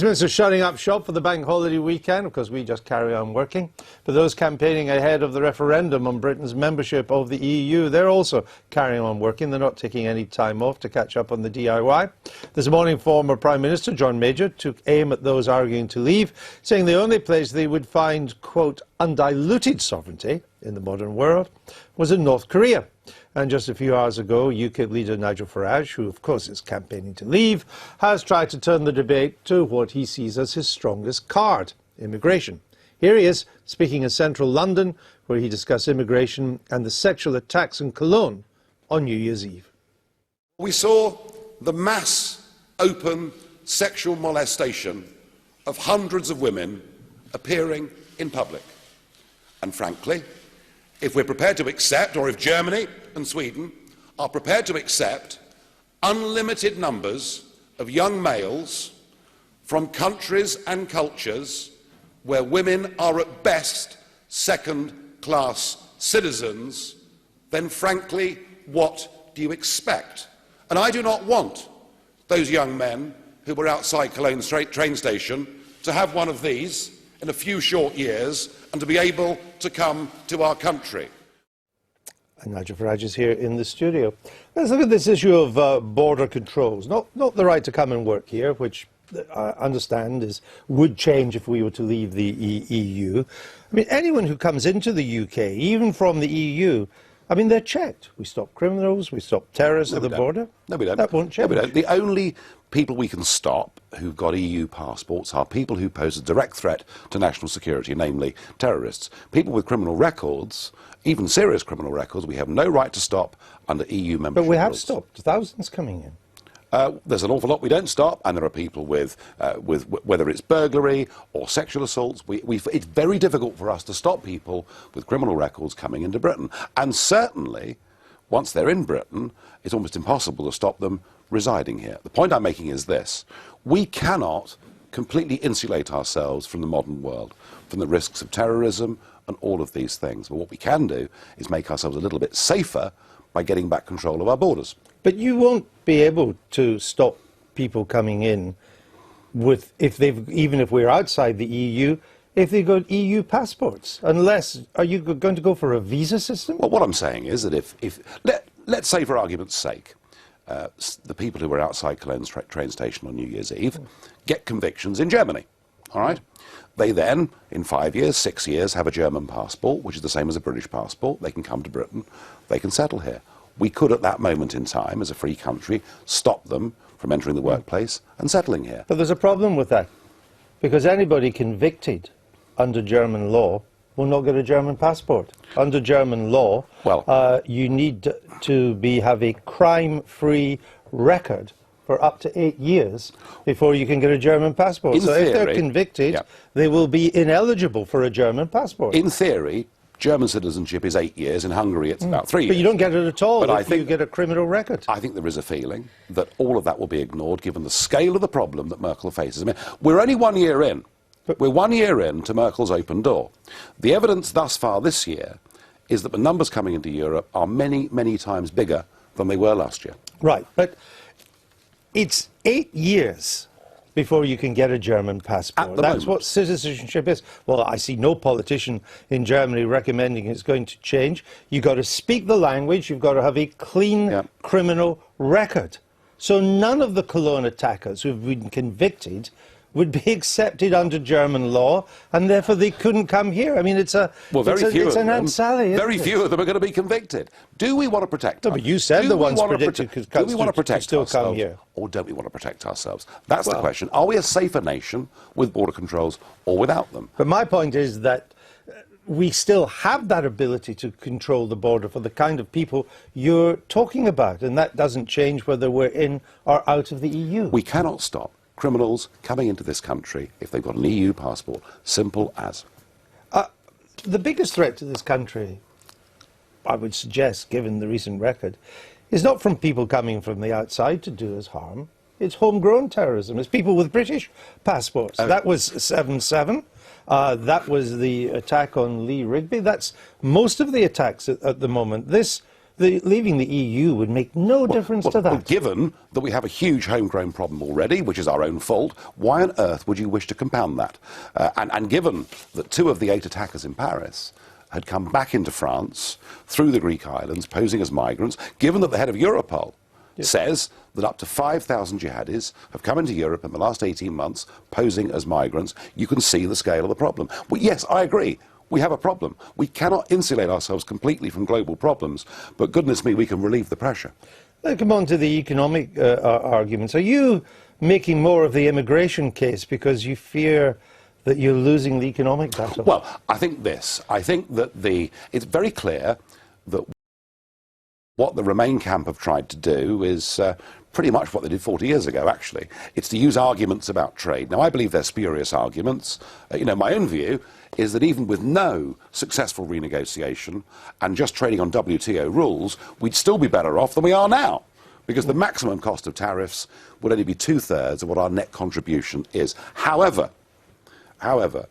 Minister shutting up shop for the bank holiday weekend because we just carry on working. For those campaigning ahead of the referendum on Britain's membership of the EU, they're also carrying on working. They're not taking any time off to catch up on the DIY. This morning, former Prime Minister John Major took aim at those arguing to leave, saying the only place they would find, quote, undiluted sovereignty in the modern world was in North Korea. And just a few hours ago, UKIP leader Nigel Farage, who of course is campaigning to leave, has tried to turn the debate to what he sees as his strongest card, immigration. Here he is, speaking in central London, where he discussed immigration and the sexual attacks in Cologne on New Year's Eve. We saw the mass open sexual molestation of hundreds of women appearing in public. And frankly, if we're prepared to accept, or if Germany and Sweden are prepared to accept, unlimited numbers of young males from countries and cultures where women are at best second-class citizens, then frankly, what do you expect? And I do not want those young men who were outside Cologne train station to have one of these in a few short years and to be able to come to our country. And Nigel Farage is here in the studio. Let's look at this issue of border controls. Not the right to come and work here, which I understand would change if we were to leave the EU. I mean, anyone who comes into the UK, even from the EU, I mean, they're checked. We stop criminals, we stop terrorists at the border. No, we don't. That won't change. No, we don't. The only people we can stop who've got EU passports are people who pose a direct threat to national security, namely terrorists. People with criminal records, even serious criminal records, we have no right to stop under EU membership But we have rules. stopped thousands coming in. There's an awful lot we don't stop, and there are people with whether it's burglary or sexual assaults. It's very difficult for us to stop people with criminal records coming into Britain. And certainly, once they're in Britain, it's almost impossible to stop them residing here. The point I'm making is this. We cannot completely insulate ourselves from the modern world, from the risks of terrorism and all of these things. But what we can do is make ourselves a little bit safer by getting back control of our borders. But you won't be able to stop people coming in even if we're outside the EU, if they've got EU passports, unless, are you going to go for a visa system? Well, what I'm saying is that let's say for argument's sake, the people who were outside Cologne's train station on New Year's Eve get convictions in Germany, all right? They then, in 5 years, 6 years, have a German passport, which is the same as a British passport. They can come to Britain, they can settle here. We could, at that moment in time, as a free country, stop them from entering the workplace and settling here. But there's a problem with that, because anybody convicted under German law will not get a German passport. Under German law, you need to have a crime-free record for up to 8 years before you can get a German passport. So if they're convicted, they will be ineligible for a German passport. In theory, German citizenship is 8 years. In Hungary, it's about 3 years. But you don't get it at all if you get a criminal record. I think there is a feeling that all of that will be ignored given the scale of the problem that Merkel faces. I mean, we're only 1 year in. We're 1 year in to Merkel's open door. The evidence thus far this year is that the numbers coming into Europe are many, many times bigger than they were last year. Right, but it's 8 years before you can get a German passport. That's what citizenship is. Well, I see no politician in Germany recommending it's going to change. You've got to speak the language. You've got to have a clean criminal record. So none of the Cologne attackers who've been convicted would be accepted under German law, and therefore they couldn't come here. I mean, it's an Aunt Sally. Very few of them are going to be convicted. Do we want to protect them? No, but you said the ones predicted could still come here. Or don't we want to protect ourselves? That's the question. Are we a safer nation with border controls or without them? But my point is that we still have that ability to control the border for the kind of people you're talking about, and that doesn't change whether we're in or out of the EU. We cannot stop criminals coming into this country if they've got an EU passport. Simple as. The biggest threat to this country, I would suggest, given the recent record, is not from people coming from the outside to do us harm. It's homegrown terrorism. It's people with British passports. That was 7/7. That was the attack on Lee Rigby. That's most of the attacks at the moment. This leaving the EU would make no difference to that. Well, given that we have a huge homegrown problem already, which is our own fault, why on earth would you wish to compound that? And given that 2 of the 8 attackers in Paris had come back into France through the Greek islands, posing as migrants, given that the head of Europol says that up to 5,000 jihadis have come into Europe in the last 18 months posing as migrants, you can see the scale of the problem. Well, yes, I agree. We have a problem. We cannot insulate ourselves completely from global problems, but goodness me, we can relieve the pressure. Let's come on to the economic arguments. Are you making more of the immigration case because you fear that you're losing the economic battle? Well, I think this. I think that it's very clear that what the Remain camp have tried to do is pretty much what they did 40 years ago, actually. It's to use arguments about trade. Now, I believe they're spurious arguments. My own view is that even with no successful renegotiation and just trading on WTO rules, we'd still be better off than we are now, because the maximum cost of tariffs would only be 2/3 of what our net contribution is. However,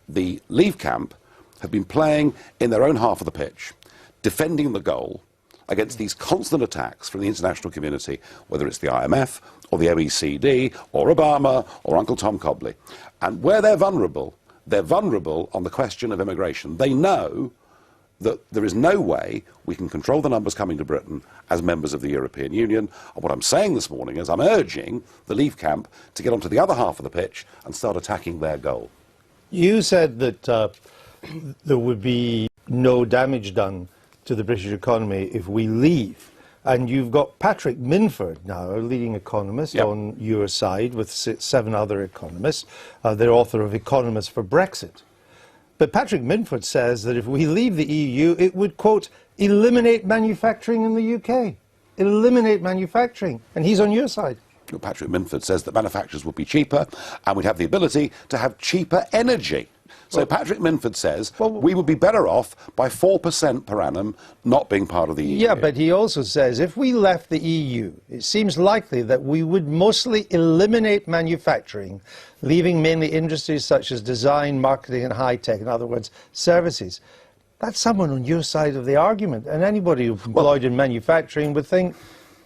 the Leave camp have been playing in their own half of the pitch, defending the goal against these constant attacks from the international community, whether it's the IMF or the OECD or Obama or Uncle Tom Cobley. And where they're vulnerable on the question of immigration. They know that there is no way we can control the numbers coming to Britain as members of the European Union. And what I'm saying this morning is I'm urging the Leave camp to get onto the other half of the pitch and start attacking their goal. You said that there would be no damage done to the British economy if we leave. And you've got Patrick Minford now, a leading economist, on your side with 7 other economists. They're author of Economists for Brexit. But Patrick Minford says that if we leave the EU, it would, quote, eliminate manufacturing in the UK. Eliminate manufacturing. And he's on your side. Patrick Minford says that manufacturers would be cheaper and we'd have the ability to have cheaper energy. So Patrick Minford says we would be better off by 4% per annum not being part of the EU. Yeah, but he also says if we left the EU, it seems likely that we would mostly eliminate manufacturing, leaving mainly industries such as design, marketing and high-tech, in other words, services. That's someone on your side of the argument. And anybody who's employed in manufacturing would think,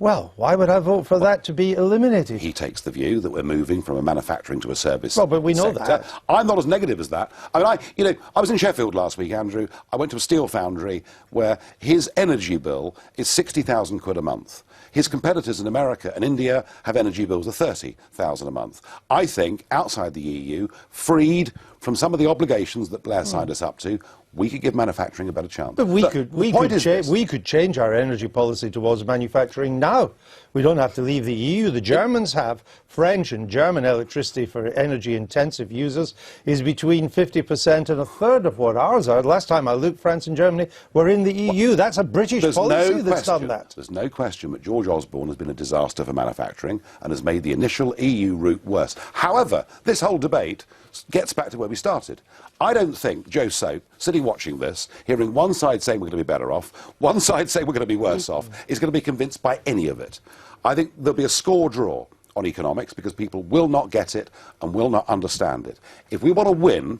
well, why would I vote for that to be eliminated? He takes the view that we're moving from a manufacturing to a service Well, but we know sector. that. I'm not as negative as that. I mean, I was in Sheffield last week, Andrew. I went to a steel foundry where his energy bill is 60,000 quid a month. His competitors in America and India have energy bills of 30,000 a month. I think outside the EU, freed from some of the obligations that Blair signed us up to, we could give manufacturing a better chance. But we could change our energy policy towards manufacturing now. We don't have to leave the EU. The Germans have. French and German electricity for energy-intensive users is between 50% and 1/3 of what ours are. Last time I looked, France and Germany were in the EU. That's a British policy that's done that. There's no question that George Osborne has been a disaster for manufacturing and has made the initial EU route worse. However, this whole debate gets back to where we started. I don't think Joe Soap, sitting watching this, hearing one side saying we're going to be better off, one side saying we're going to be worse off, is going to be convinced by any of it. I think there'll be a score draw on economics because people will not get it and will not understand it. If we want to win,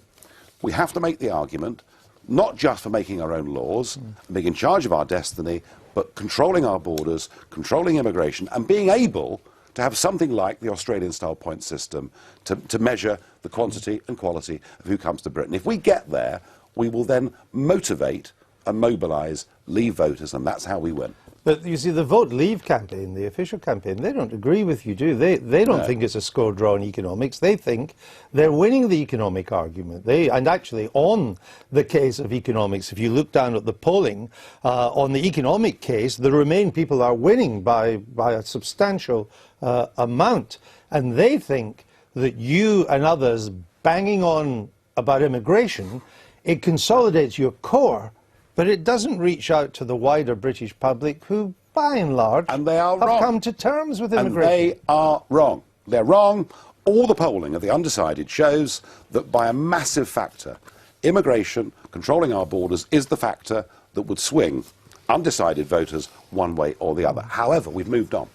we have to make the argument, not just for making our own laws, being in charge of our destiny, but controlling our borders, controlling immigration, and being able to have something like the Australian-style point system to measure the quantity and quality of who comes to Britain. If we get there, we will then motivate and mobilise Leave voters, and that's how we win. But you see, the Vote Leave campaign, the official campaign, they don't agree with you, do they? They don't think it's a score draw in economics. They think they're winning the economic argument. And actually, on the case of economics, if you look down at the polling, on the economic case, the Remain people are winning by a substantial amount. And they think that you and others banging on about immigration, it consolidates your core, but it doesn't reach out to the wider British public who, by and large, have come to terms with immigration. And they are wrong. They're wrong. All the polling of the undecided shows that by a massive factor, immigration, controlling our borders, is the factor that would swing undecided voters one way or the other. However, we've moved on.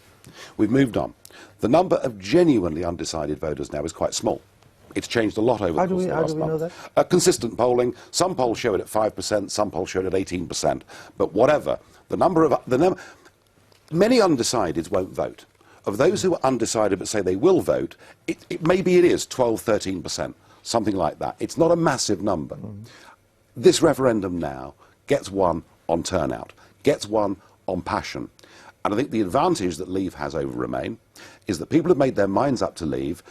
We've moved on. The number of genuinely undecided voters now is quite small. It's changed a lot over the course of the last month. How do we know that? Consistent polling. Some polls show it at 5%, some polls show it at 18%. But whatever, the number of Many undecideds won't vote. Of those who are undecided but say they will vote, maybe it is 12, 13%, something like that. It's not a massive number. This referendum now gets one on turnout, gets one on passion. And I think the advantage that Leave has over Remain is that people who've made their minds up to leave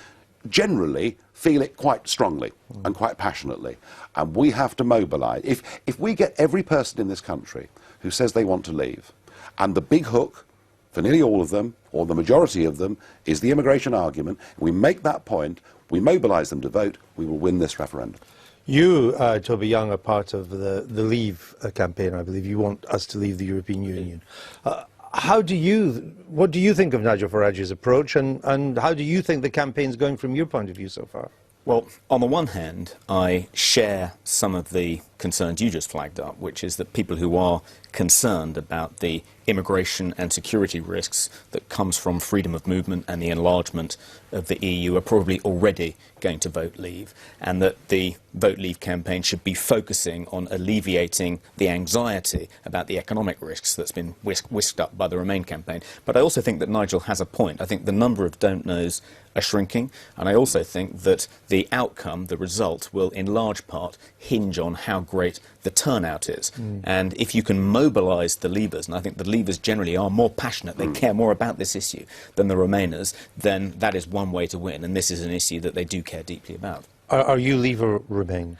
generally feel it quite strongly and quite passionately. And we have to mobilise. If we get every person in this country who says they want to leave, and the big hook for nearly all of them, or the majority of them, is the immigration argument, we make that point, we mobilise them to vote, we will win this referendum. You, Toby Young, are part of the Leave campaign, I believe. You want us to leave the European Union. What do you think of Nigel Farage's approach, and how do you think the campaign's going from your point of view so far? Well, on the one hand, I share some of the concerns you just flagged up, which is that people who are concerned about the immigration and security risks that comes from freedom of movement and the enlargement of the EU are probably already going to vote Leave, and that the Vote Leave campaign should be focusing on alleviating the anxiety about the economic risks that's been whisked up by the Remain campaign. But I also think that Nigel has a point. I think the number of don't knows are shrinking, and I also think that the outcome, the result, will in large part hinge on how great the turnout is. And if you can mobilise the Leavers, and I think the Leavers generally are more passionate, they care more about this issue than the Remainers, then that is one way to win, and this is an issue that they do care deeply about. Are you Leave or Remain?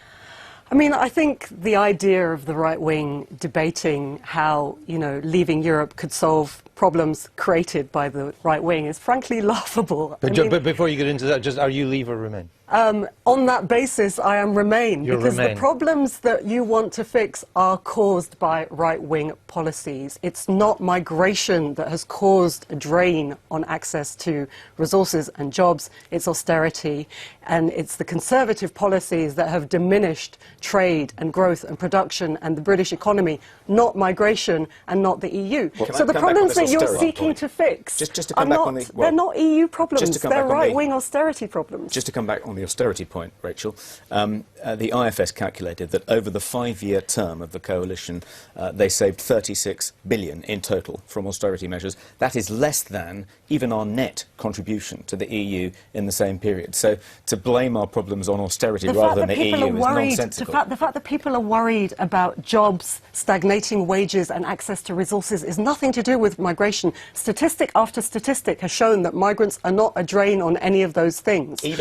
I mean, I think the idea of the right wing debating how, leaving Europe could solve problems created by the right wing is frankly laughable. But before you get into that, just are you Leave or Remain? On that basis, I am Remain, because Remain. the problems that you want to fix are caused by right-wing policies. It's not migration that has caused a drain on access to resources and jobs. It's austerity, and it's the Conservative policies that have diminished trade and growth and production and the British economy, not migration and not the EU. So the problems that you're seeking to fix are not, they're not EU problems, they're right-wing austerity problems. Just to come back on the austerity point, Rachel, the IFS calculated that over the 5-year term of the coalition, they saved 36 billion in total from austerity measures. That is less than even our net contribution to the EU in the same period. So to blame our problems on austerity rather than the EU is nonsensical. The fact that people are worried about jobs, stagnating wages and access to resources is nothing to do with migration. Statistic after statistic has shown that migrants are not a drain on any of those things. I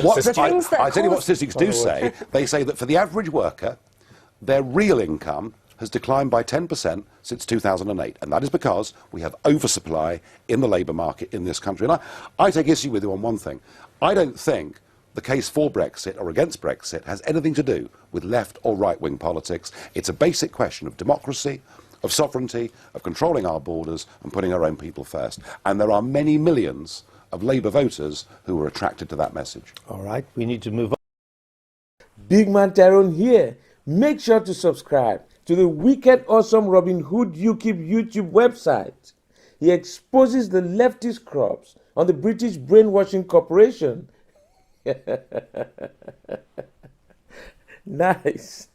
tell you what statistics do say. They say that for the average worker, their real income has declined by 10% since 2008, and that is because we have oversupply in the labour market in this country. And I take issue with you on one thing. I don't think the case for Brexit or against Brexit has anything to do with left or right-wing politics. It's a basic question of democracy, of sovereignty, of controlling our borders and putting our own people first. And there are many millions of Labour voters who are attracted to that message. All right, we need to move on. Big Man Tyrone here. Make sure to subscribe to the Wicked Awesome Robin Hood UKIP YouTube website. He exposes the leftist crops on the British Brainwashing Corporation. Nice.